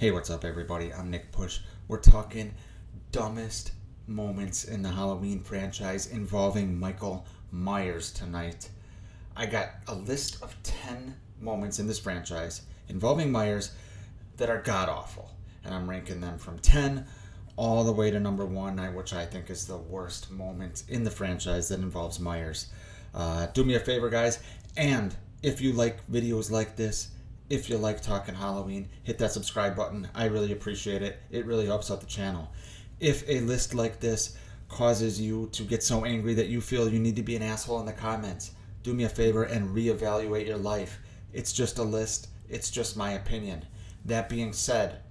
Hey, what's up, everybody? I'm Nick Push. We're talking dumbest moments in the Halloween franchise involving Michael Myers tonight. I got a list of 10 moments in this franchise involving Myers that are god awful, and I'm ranking them from 10 all the way to number 1, which I think is the worst moment in the franchise that involves Myers. Do me a favor, guys, and if you like videos like this, if you like talking Halloween, hit that subscribe button. I really appreciate it. It really helps out the channel. If a list like this causes you to get so angry that you feel you need to be an asshole in the comments, do me a favor and reevaluate your life. It's just a list. It's just my opinion. That being said,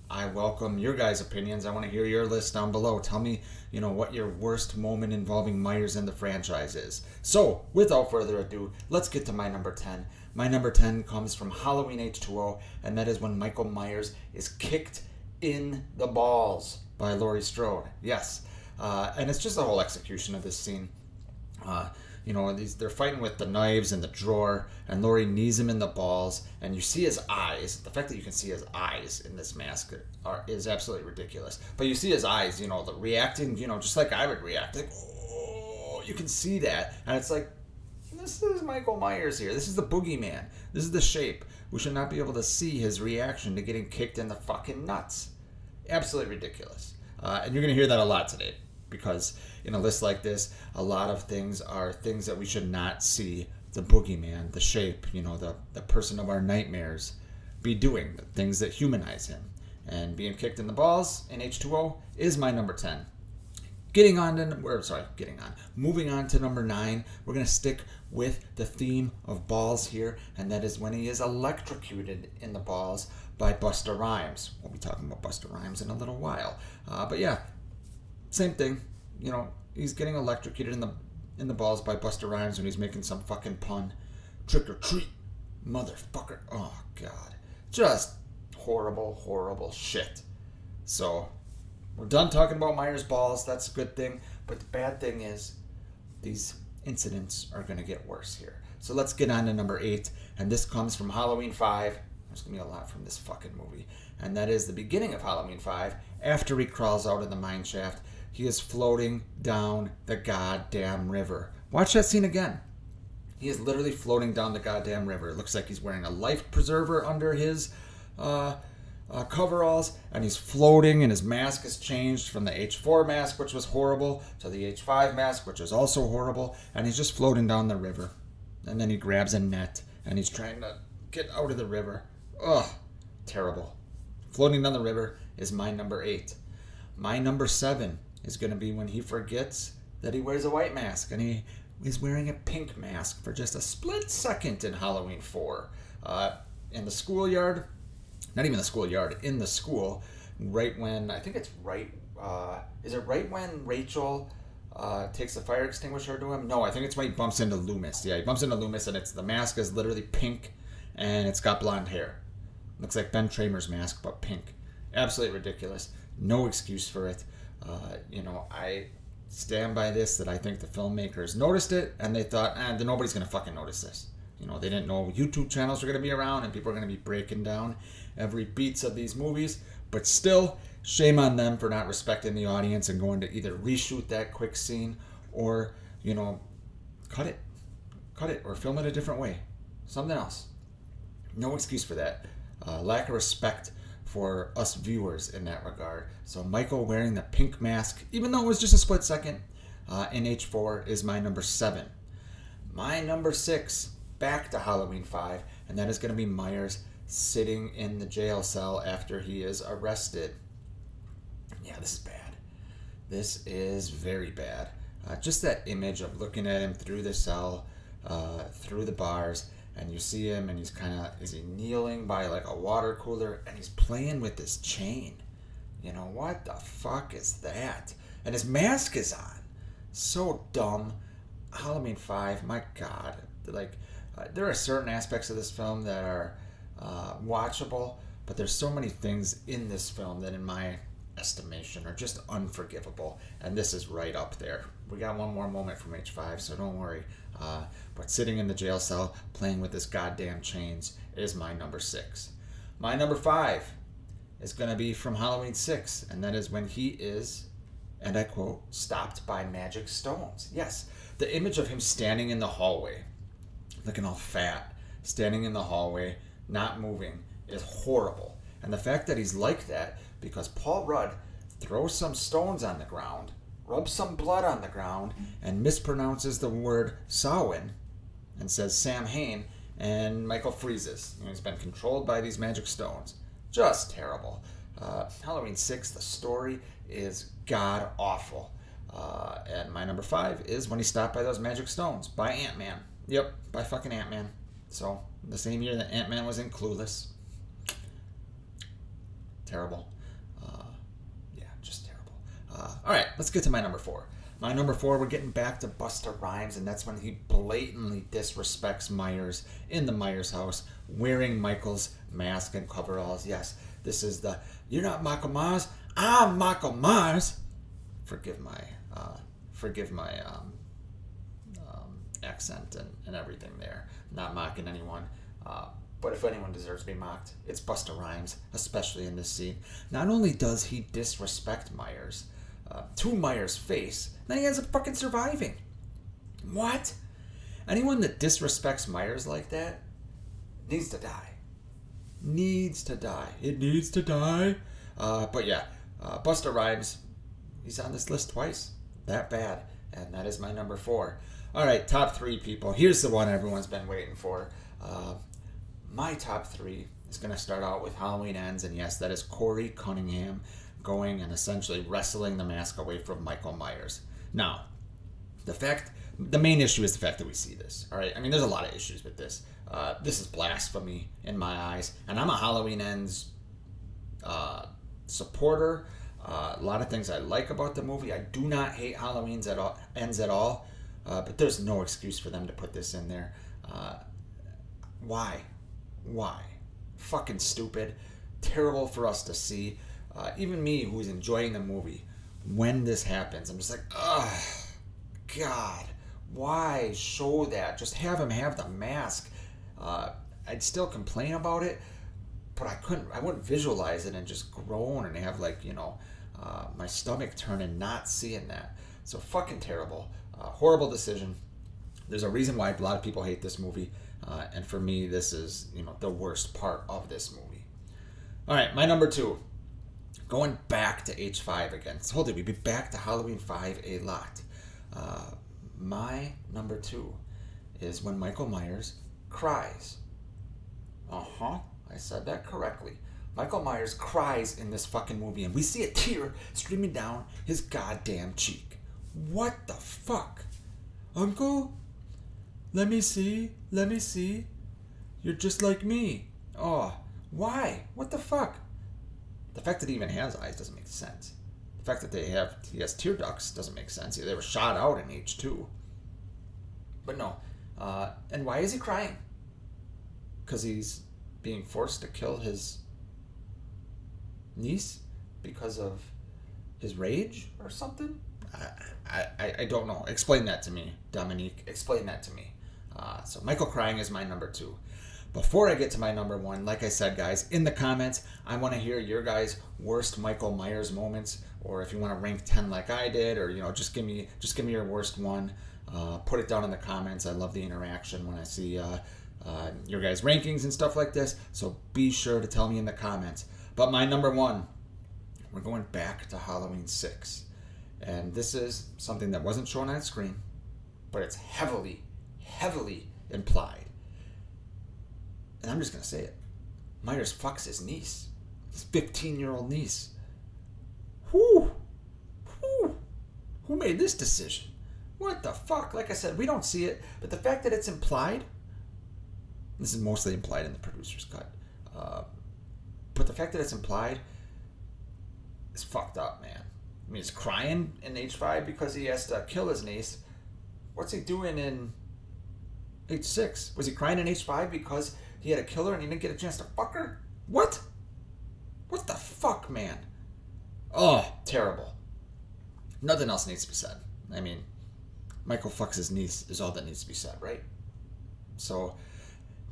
I welcome your guys' opinions. I want to hear your list down below. Tell me, what your worst moment involving Myers in the franchise is. So, without further ado, let's get to my number 10. My number 10 comes from Halloween H2O, and that is when Michael Myers is kicked in the balls by Laurie Strode. Yes. And it's just the whole execution of this scene. They're fighting with the knives in the drawer, and Laurie knees him in the balls, and you see his eyes. The fact that you can see his eyes in this mask is absolutely ridiculous. But you see his eyes, the reacting, just like I would react. Like, oh, you can see that. And it's like, this is Michael Myers here. This is the boogeyman. This is the Shape. We should not be able to see his reaction to getting kicked in the fucking nuts. Absolutely ridiculous. And you're going to hear that a lot today, because in a list like this, a lot of things are things that we should not see the boogeyman, the Shape, the person of our nightmares be doing, the things that humanize him. And being kicked in the balls in H2O is my number 10. Moving on to number 9, we're going to stick with the theme of balls here, and that is when he is electrocuted in the balls by Busta Rhymes. We'll be talking about Busta Rhymes in a little while. But yeah, same thing. He's getting electrocuted in the balls by Busta Rhymes when he's making some fucking pun. Trick or treat, motherfucker. Oh, God. Just horrible, horrible shit. So, we're done talking about Myers' balls. That's a good thing. But the bad thing is, these incidents are going to get worse here. So let's get on to number 8. And this comes from Halloween 5. There's going to be a lot from this fucking movie. And that is the beginning of Halloween 5. After he crawls out of the mine shaft, he is floating down the goddamn river. Watch that scene again. He is literally floating down the goddamn river. It looks like he's wearing a life preserver under his coveralls, and he's floating, and his mask has changed from the H4 mask, which was horrible, to the H5 mask, which is also horrible, and he's just floating down the river. And then he grabs a net, and he's trying to get out of the river. Ugh, terrible. Floating down the river is my number 8. My number 7 is going to be when he forgets that he wears a white mask, and he is wearing a pink mask for just a split second in Halloween 4. In the schoolyard, not even the schoolyard, in the school, right when, I think it's right, is it right when Rachel takes the fire extinguisher to him? No, I think it's when he bumps into Loomis. Yeah, he bumps into Loomis, and the mask is literally pink, and it's got blonde hair. Looks like Ben Tramer's mask, but pink. Absolutely ridiculous. No excuse for it. I stand by this, that I think the filmmakers noticed it, and they thought, nobody's going to fucking notice this. They didn't know YouTube channels were going to be around, and people are going to be breaking down every beats of these movies. But still, shame on them for not respecting the audience and going to either reshoot that quick scene or, cut it, or film it a different way. Something else. No excuse for that. Lack of respect for us viewers in that regard. So Michael wearing the pink mask, even though it was just a split second, in H4 is my number 7. My number 6, back to Halloween 5, and that is going to be Myers sitting in the jail cell after he is arrested. Yeah, this is bad. This is very bad. Just that image of looking at him through the cell, through the bars, and you see him, and is he kneeling by like a water cooler, and he's playing with this chain. What the fuck is that? And his mask is on. So dumb. Halloween 5, my God. There are certain aspects of this film that are watchable, but there's so many things in this film that, in my estimation, are just unforgivable, and this is right up there. We got one more moment from H5, so don't worry. But sitting in the jail cell playing with this goddamn chains is my number 6. My number 5 is going to be from Halloween 6, and that is when he is, and I quote, stopped by magic stones. Yes, the image of him standing in the hallway, looking all fat, standing in the hallway, not moving, is horrible. And the fact that he's like that because Paul Rudd throws some stones on the ground, rubs some blood on the ground, and mispronounces the word Samhain and says Sam Hain, and Michael freezes. He's been controlled by these magic stones. Just terrible. Halloween 6, the story is god awful. And my number 5 is when he's stopped by those magic stones by Ant-Man. Yep, by fucking Ant-Man. So, the same year that Ant-Man was in Clueless. Terrible. Yeah, just terrible. Alright, let's get to my number 4. My number 4, we're getting back to Busta Rhymes, and that's when he blatantly disrespects Myers in the Myers house, wearing Michael's mask and coveralls. Yes, this is the, you're not Michael Myers, I'm Michael Myers. Forgive my accent and everything there. Not mocking anyone. But if anyone deserves to be mocked, it's Busta Rhymes, especially in this scene. Not only does he disrespect Myers to Myers' face, then he ends up fucking surviving. What? Anyone that disrespects Myers like that needs to die. Needs to die. It needs to die. But yeah, Busta Rhymes, he's on this list twice. That bad. And that is my number 4. All right, top 3 people. Here's the one everyone's been waiting for. My top 3 is going to start out with Halloween Ends, and yes, that is Corey Cunningham going and essentially wrestling the mask away from Michael Myers. Now, the main issue is the fact that we see this. All right, I mean, there's a lot of issues with this. This is blasphemy in my eyes, and I'm a Halloween Ends supporter. A lot of things I like about the movie. I do not hate Halloween Ends at all, but there's no excuse for them to put this in there. Why? Fucking stupid. Terrible for us to see. Even me, who's enjoying the movie, when this happens, I'm just like, ugh, God, why show that? Just have him have the mask. I'd still complain about it, but I wouldn't visualize it and just groan and have my stomach turn and not seeing that. So fucking terrible. Horrible decision. There's a reason why a lot of people hate this movie. And for me, this is, the worst part of this movie. All right, my number 2. Going back to H5 again. I told you we'd be back to Halloween 5 a lot. My number 2 is when Michael Myers cries. I said that correctly. Michael Myers cries in this fucking movie, and we see a tear streaming down his goddamn cheek. What the fuck? Uncle? Let me see. You're just like me. Oh, why? What the fuck? The fact that he even has eyes doesn't make sense. The fact that he has tear ducts doesn't make sense. They were shot out in H2. But no. And why is he crying? Because he's being forced to kill his niece because of his rage or something? I don't know. Explain that to me, Dominique. Explain that to me. So Michael crying is my number 2. Before I get to my number 1, like I said, guys, in the comments, I want to hear your guys' worst Michael Myers moments, or if you want to rank 10 like I did, or just give me your worst one. Put it down in the comments. I love the interaction when I see your guys' rankings and stuff like this. So be sure to tell me in the comments. But my number 1, we're going back to Halloween 6. And this is something that wasn't shown on screen, but it's heavily implied. And I'm just going to say it. Myers fucks his niece. His 15-year-old niece. Who made this decision? What the fuck? Like I said, we don't see it, but the fact that it's implied, this is mostly implied in the producer's cut, but the fact that it's implied is fucked up, man. I mean, he's crying in H5 because he has to kill his niece. What's he doing in H6? Was he crying in H5 because he had a killer and he didn't get a chance to fuck her? What? What the fuck, man? Oh, terrible. Nothing else needs to be said. I mean, Michael fucks his niece is all that needs to be said, right? So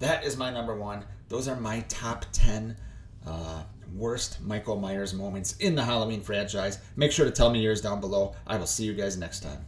that is my number 1. Those are my top 10 worst Michael Myers moments in the Halloween franchise. Make sure to tell me yours down below. I will see you guys next time.